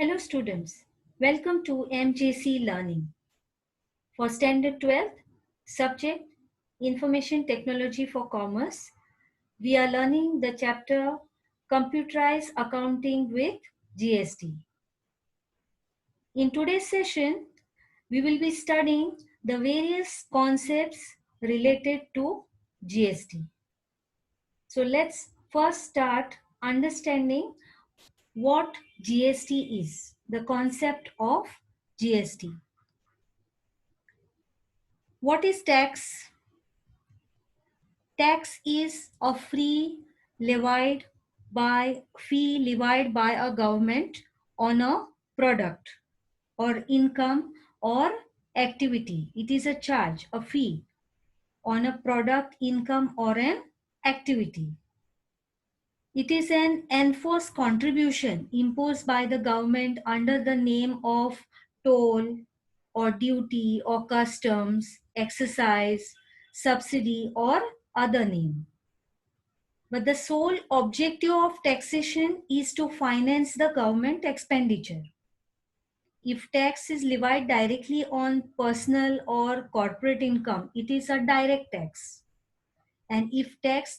Hello students, welcome to MJC Learning. For Standard 12th, subject Information Technology for Commerce, we are learning the chapter Computerized Accounting with GST. In today's session, we will be studying the various concepts related to GST. So let's first start understanding what GST is, the concept of GST. What is tax? Tax is a fee levied by a government on a product or income or activity. It is a charge, a fee on a product, income or an activity. It is an enforced contribution imposed by the government under the name of toll or duty or customs, excise, subsidy or other name. But the sole objective of taxation is to finance the government expenditure. If tax is levied directly on personal or corporate income, it is a direct tax. And if tax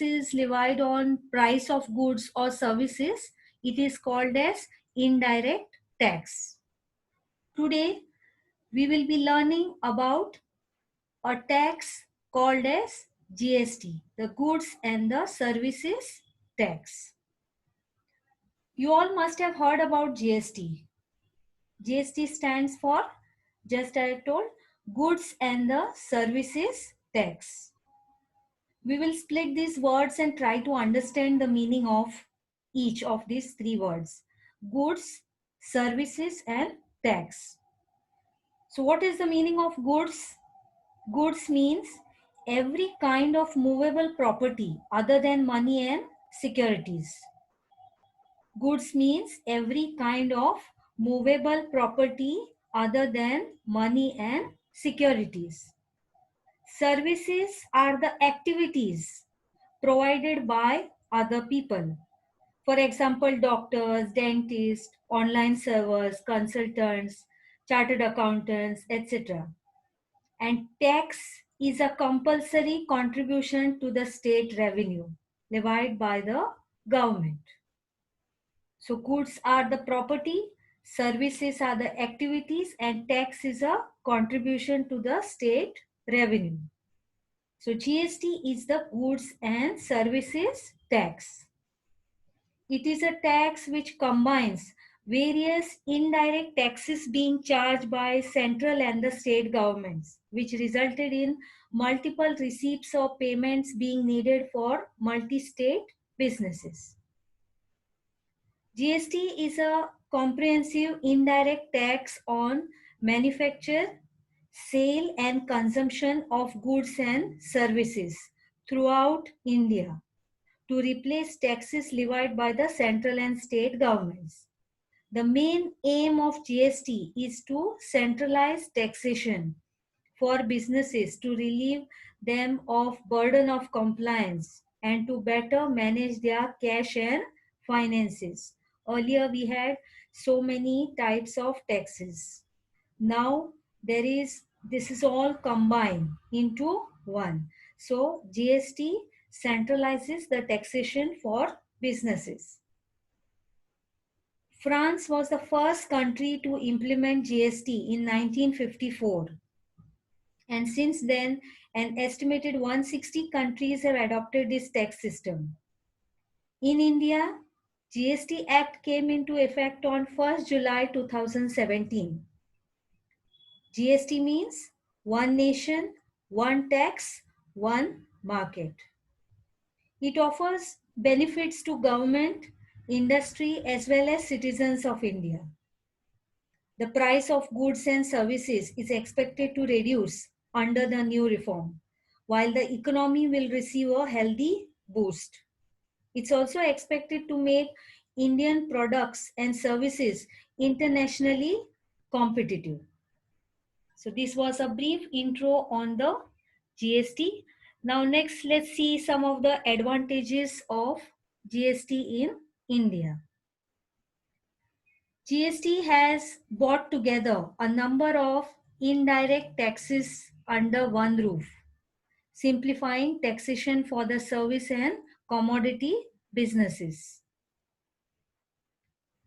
is levied on price of goods or services, it is called as indirect tax. Today, we will be learning about a tax called as GST, the goods and the services tax. You all must have heard about GST. GST stands for, just as I told, goods and the services tax. We will split these words and try to understand the meaning of each of these three words: goods, services and tax. So what is the meaning of goods? Goods means every kind of movable property other than money and securities. Goods means every kind of movable property other than money and securities. Services are the activities provided by other people. For example, doctors, dentists, online servers, consultants, chartered accountants, etc. And tax is a compulsory contribution to the state revenue levied by the government. So goods are the property, services are the activities, and tax is a contribution to the state revenue. So GST is the goods and services tax. It is a tax which combines various indirect taxes being charged by central and the state governments, which resulted in multiple receipts or payments being needed for multi-state businesses. GST is a comprehensive indirect tax on manufacture, sale and consumption of goods and services throughout India to replace taxes levied by the central and state governments. The main aim of GST is to centralize taxation for businesses to relieve them of burden of compliance and to better manage their cash and finances. Earlier we had so many types of taxes. Now this is all combined into one. So GST centralizes the taxation for businesses. France was the first country to implement GST in 1954. And since then, an estimated 160 countries have adopted this tax system. In India, GST Act came into effect on 1st July 2017. GST means one nation, one tax, one market. It offers benefits to government, industry as well as citizens of India. The price of goods and services is expected to reduce under the new reform, while the economy will receive a healthy boost. It's also expected to make Indian products and services internationally competitive. So this was a brief intro on the GST. Now next, let's see some of the advantages of GST in India. GST has brought together a number of indirect taxes under one roof, simplifying taxation for the service and commodity businesses.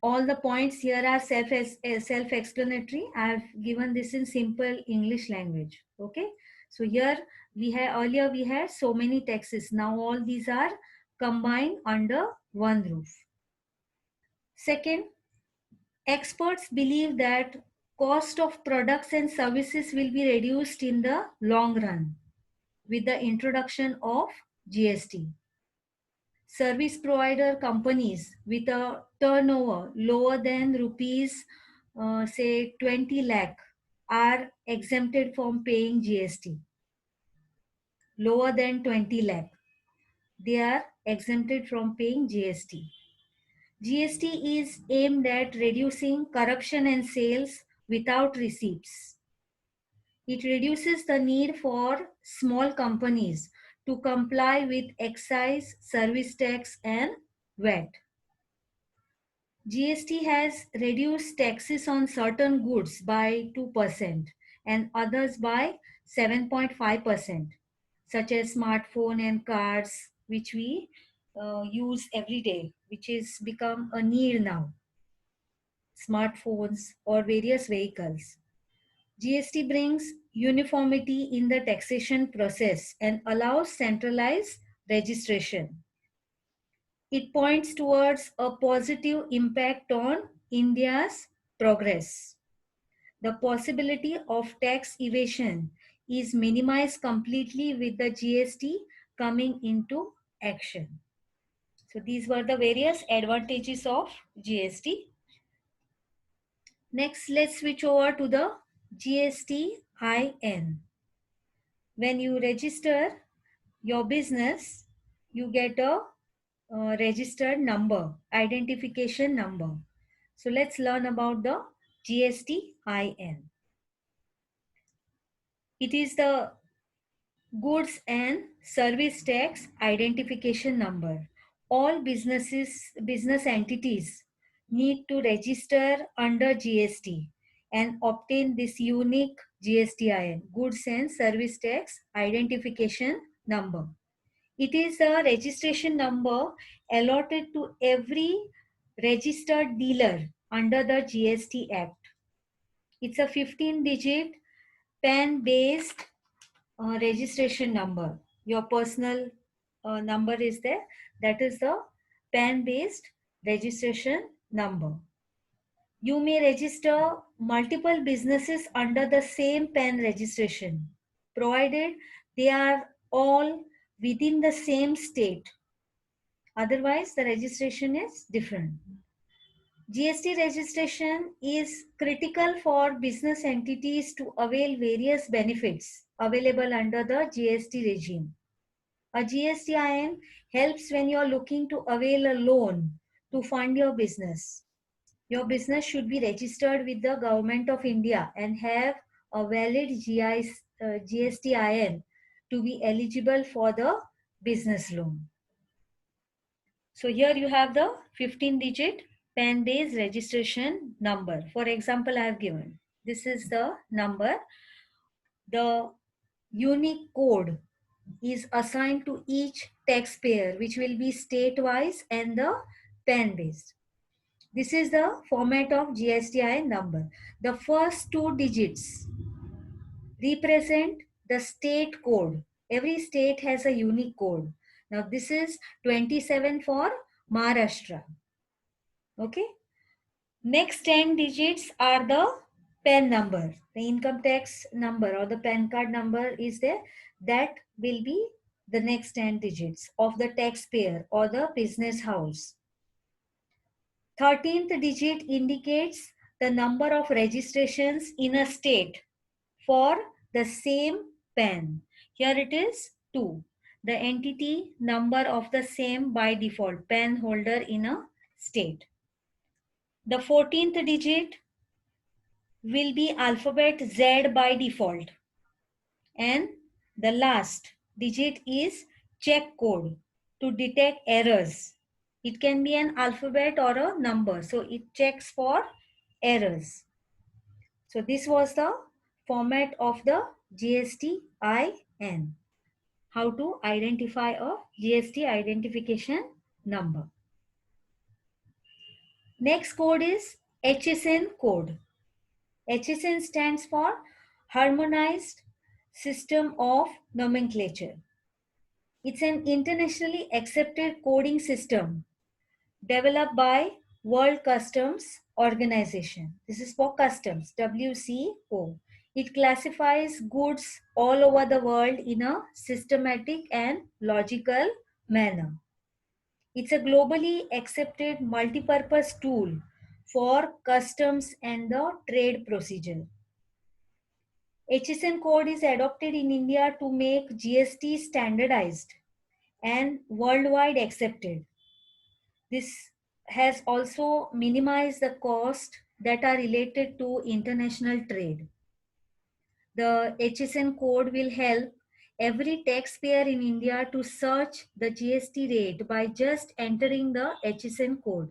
All the points here are self-explanatory. I have given this in simple English language. Okay. So here earlier we had so many taxes. Now all these are combined under one roof. Second, experts believe that cost of products and services will be reduced in the long run with the introduction of GST. Service provider companies with a turnover lower than rupees say 20 lakh are exempted from paying GST. Lower than 20 lakh, they are exempted from paying GST. GST is aimed at reducing corruption and sales without receipts. It reduces the need for small companies to comply with excise, service tax, and VAT. GST has reduced taxes on certain goods by 2% and others by 7.5%, such as smartphone and cards, which we use every day, which is become a need now. Smartphones or various vehicles. GST brings uniformity in the taxation process and allows centralized registration. It points towards a positive impact on India's progress. The possibility of tax evasion is minimized completely with the GST coming into action. So these were the various advantages of GST. Next, let's switch over to the GSTIN. When you register your business, you get a registered number, identification number. So let's learn about the GSTIN. It is the goods and service tax identification number. All business entities need to register under GST and obtain this unique GSTIN, goods and service tax identification number. It is a registration number allotted to every registered dealer under the GST Act. It's a 15-digit PAN-based registration number. Your personal number is there. That is the PAN-based registration number. You may register multiple businesses under the same PAN registration, provided they are all within the same state. Otherwise, the registration is different. GST registration is critical for business entities to avail various benefits available under the GST regime. A GSTIN helps when you are looking to avail a loan to fund your business. Your business should be registered with the Government of India and have a valid GSTIN to be eligible for the business loan. So here you have the 15-digit PAN-based registration number. For example, I have given. This is the number. The unique code is assigned to each taxpayer, which will be state-wise and the PAN-based. This is the format of GSTIN number. The first two digits represent the state code. Every state has a unique code. Now this is 27 for Maharashtra. Okay. Next 10 digits are the PAN number. The income tax number or the PAN card number is there. That will be the next 10 digits of the taxpayer or the business house. 13th digit indicates the number of registrations in a state for the same PAN. Here it is 2. The entity number of the same by default PAN holder in a state. The 14th digit will be alphabet Z by default. And the last digit is check code to detect errors. It can be an alphabet or a number. So it checks for errors. So this was the format of the GSTIN, how to identify a GST identification number. Next code is HSN code. HSN stands for Harmonized System of Nomenclature. It's an internationally accepted coding system developed by World Customs Organization. This is for customs, WCO. It classifies goods all over the world in a systematic and logical manner. It's a globally accepted multipurpose tool for customs and the trade procedure. HSN code is adopted in India to make GST standardized and worldwide accepted. This has also minimized the cost that are related to international trade. The HSN code will help every taxpayer in India to search the GST rate by just entering the HSN code.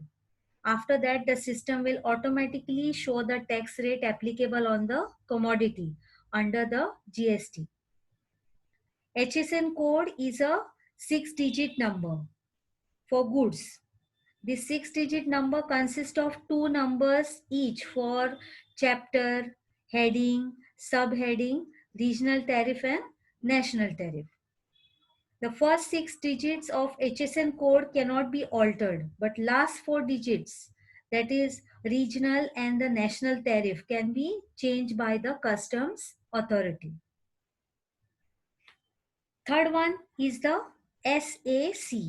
After that, the system will automatically show the tax rate applicable on the commodity under the GST. HSN code is a 6-digit number for goods. This 6-digit number consists of 2 numbers each for chapter, heading, subheading, regional tariff and national tariff. The first 6 digits of HSN code cannot be altered, but last 4 digits, that is regional and the national tariff, can be changed by the customs authority. Third one is the SAC,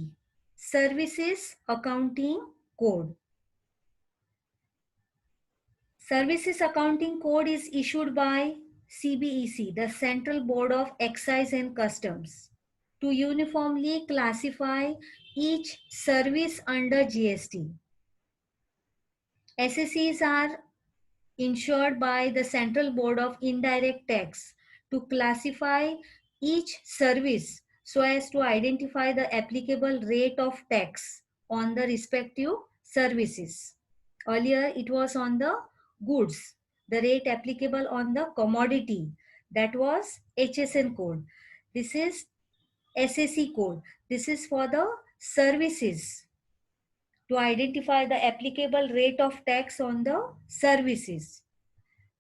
Services Accounting Code. Services Accounting Code is issued by CBEC, the Central Board of Excise and Customs, to uniformly classify each service under GST. SACs are insured by the Central Board of Indirect Tax to classify each service so as to identify the applicable rate of tax on the respective services. Earlier, it was on the goods, the rate applicable on the commodity. That was HSN code. This is SAC code. This is for the services, to identify the applicable rate of tax on the services.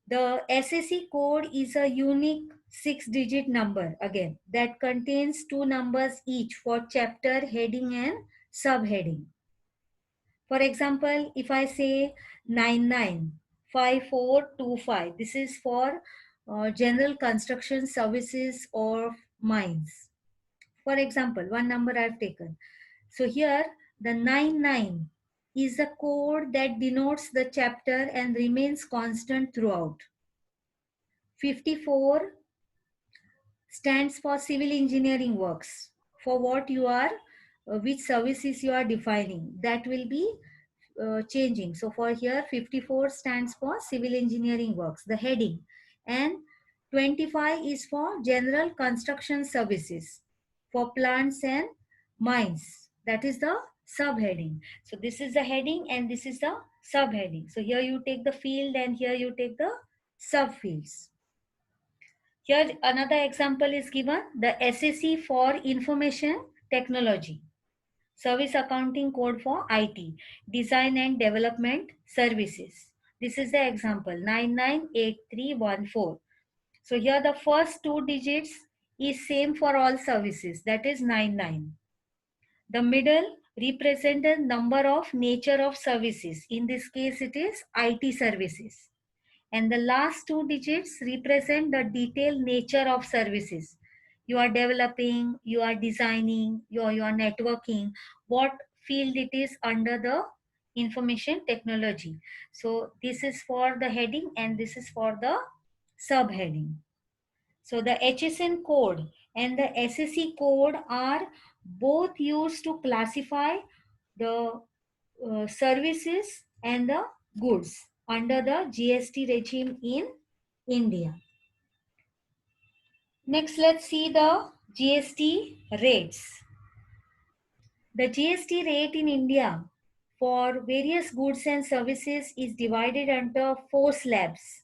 The SAC code is a unique 6-digit number again that contains 2 numbers each for chapter, heading and subheading. For example, if I say 995425, this is for general construction services or mines. For example, one number I've taken. So here the 99 is a code that denotes the chapter and remains constant throughout. 54 stands for civil engineering works. For what you are, which services you are defining, that will be changing. So for here, 54 stands for civil engineering works, the heading, and 25 is for general construction services for plants and mines. That is the subheading. So this is the heading and this is the subheading. So here you take the field and here you take the subfields. Here another example is given, the SAC for Information Technology, Service Accounting Code for IT, Design and Development Services. This is the example 998314. So here the first 2 digits is same for all services, that is 99. The middle represents the number of nature of services. In this case it is IT services. And the last 2 digits represent the detailed nature of services. You are developing, you are designing, you are networking, what field it is under the information technology. So this is for the heading and this is for the subheading. So the HSN code and the SSC code are both used to classify the services and the goods under the GST regime in India. Next, let's see the GST rates. The GST rate in India for various goods and services is divided under four slabs.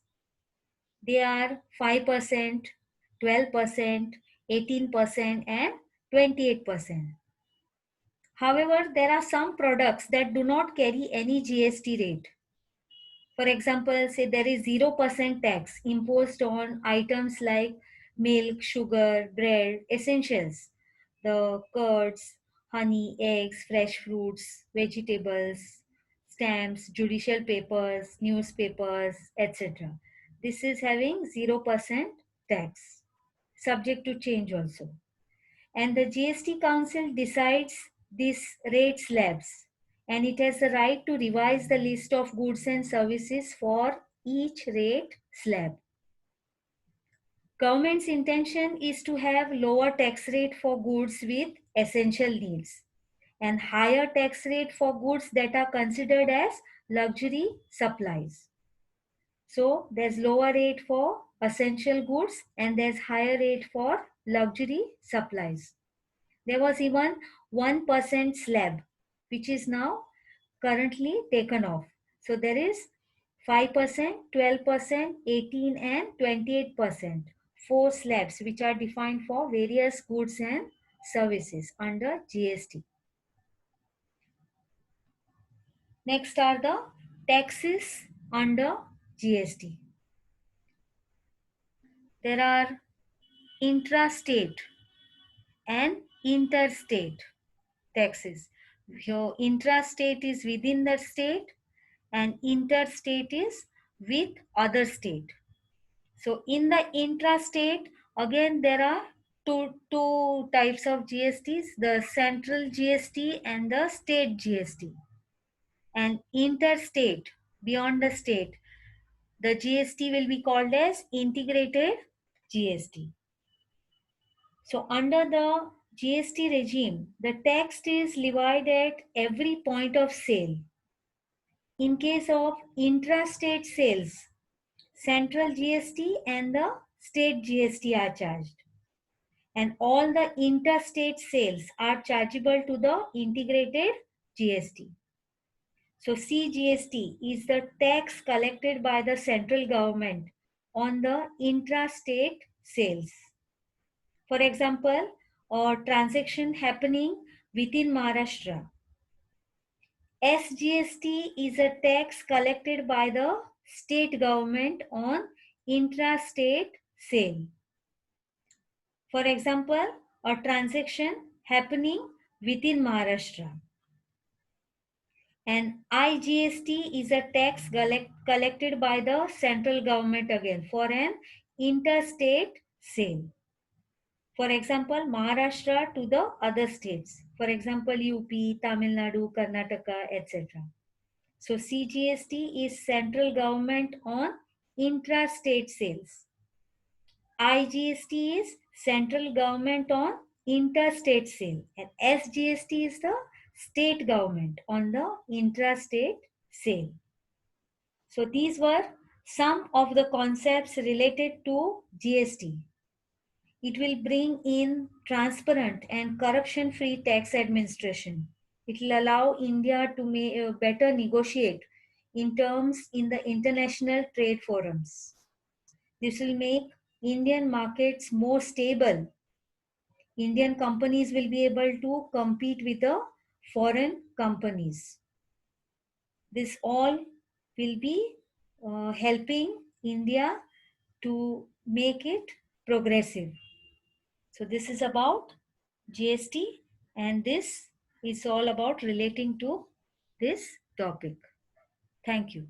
They are 5%, 12%, 18%, and 28%. However, there are some products that do not carry any GST rate. For example, say there is 0% tax imposed on items like milk, sugar, bread, essentials, the curds, honey, eggs, fresh fruits, vegetables, stamps, judicial papers, newspapers, etc. This is having 0% tax, subject to change also. And the GST Council decides these rate slabs, and it has the right to revise the list of goods and services for each rate slab. Government's intention is to have lower tax rate for goods with essential needs and higher tax rate for goods that are considered as luxury supplies. So there's lower rate for essential goods and there's higher rate for luxury supplies. There was even 1% slab, which is now currently taken off. So there is 5%, 12%, 18 and 28%. Four slabs which are defined for various goods and services under GST. Next are the taxes under GST. There are intrastate and interstate taxes. Your intrastate is within the state and interstate is with other state. So in the intrastate, again there are two types of GSTs, the central GST and the state GST. And interstate, beyond the state, the GST will be called as integrated GST. So under the GST regime, the tax is levied at every point of sale. In case of intrastate sales, central GST and the state GST are charged. And all the interstate sales are chargeable to the integrated GST. So CGST is the tax collected by the central government on the intrastate sales. For example, a transaction happening within Maharashtra. SGST is a tax collected by the state government on intrastate sale. For example, a transaction happening within Maharashtra. And IGST is a tax collected by the central government again for an interstate sale. For example, Maharashtra to the other states. For example, UP, Tamil Nadu, Karnataka, etc. So CGST is central government on intrastate sales. IGST is central government on interstate sale and SGST is the state government on the intrastate sale. So these were some of the concepts related to GST. It will bring in transparent and corruption-free tax administration. It will allow India to better negotiate in terms in the international trade forums. This will make Indian markets more stable. Indian companies will be able to compete with the foreign companies. This all will be helping India to make it progressive. So this is about GST and this is all about relating to this topic. Thank you.